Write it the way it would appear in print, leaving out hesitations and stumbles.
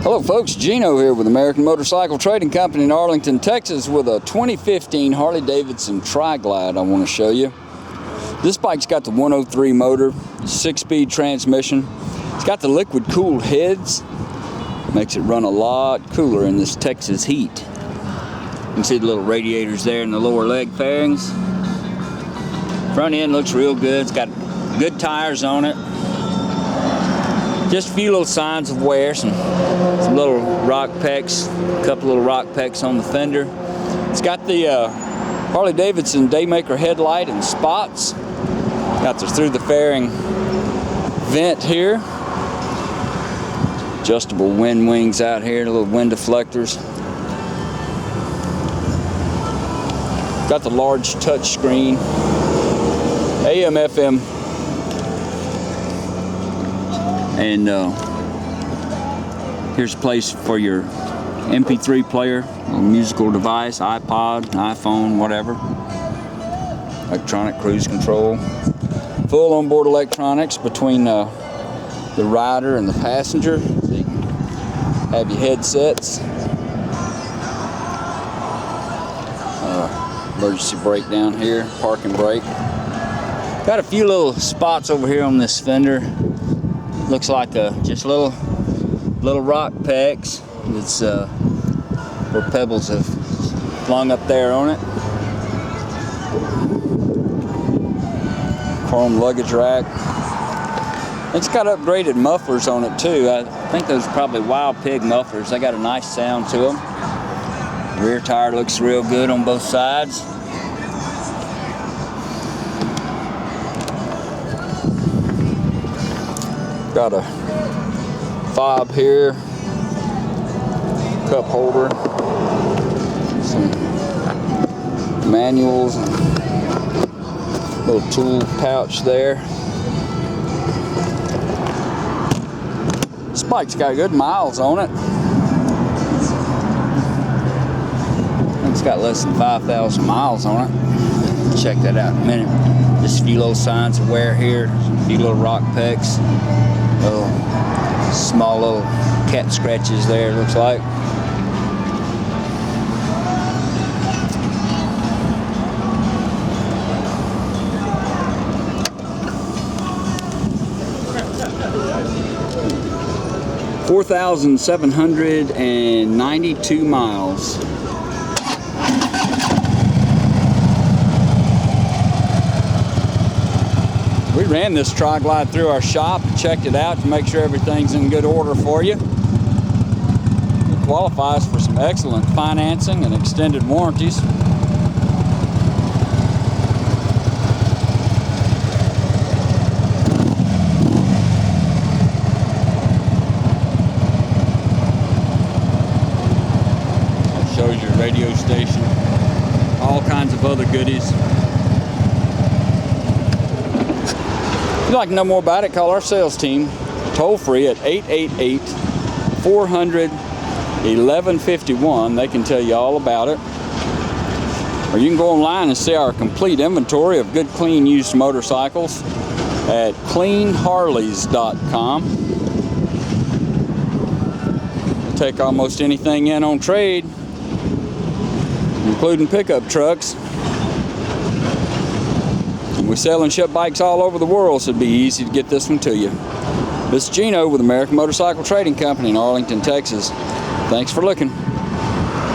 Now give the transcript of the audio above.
Hello folks, Gino here with American Motorcycle Trading Company in Arlington, Texas with a 2015 Harley Davidson Tri-Glide I want to show you. This bike's got the 103 motor, 6-speed transmission. It's got the liquid cooled heads. Makes it run a lot cooler in this Texas heat. You can see the little radiators there in the lower leg fairings. Front end looks real good. It's got good tires on it. Just a few little signs of wear, some little rock pecks, a couple little rock pecks on the fender. It's got the Harley Davidson Daymaker headlight and spots. Got the through the fairing vent here. Adjustable wind wings out here, the little wind deflectors. Got the large touch screen, AM, FM, and here's a place for your MP3 player, a musical device, iPod, iPhone, whatever. Electronic cruise control. Full onboard electronics between the rider and the passenger, so you can have your headsets. Emergency brake down here, parking brake. Got a few little spots over here on this fender. Looks like just little rock pecks. It's where pebbles have flung up there on it. Chrome luggage rack. It's got upgraded mufflers on it too. I think those are probably Wild Pig mufflers. They got a nice sound to them. Rear tire looks real good on both sides. Got a fob here, cup holder, some manuals, and little tool pouch there. This bike's got good miles on it. It's got less than 5,000 miles on it. Check that out in a minute. Just a few little signs of wear here, a few little rock pecks, little small little cat scratches there, looks like. $4,792 miles. We ran this Tri-Glide through our shop and checked it out to make sure everything's in good order for you. It qualifies for some excellent financing and extended warranties. It shows your radio station, all kinds of other goodies. If you'd like to know more about it, call our sales team toll free at 888-400-1151. They can tell you all about it. Or you can go online and see our complete inventory of good, clean, used motorcycles at cleanharleys.com. Take almost anything in on trade, including pickup trucks. We sell and ship bikes all over the world, so it'd be easy to get this one to you. This is Gino with American Motorcycle Trading Company in Arlington, Texas. Thanks for looking.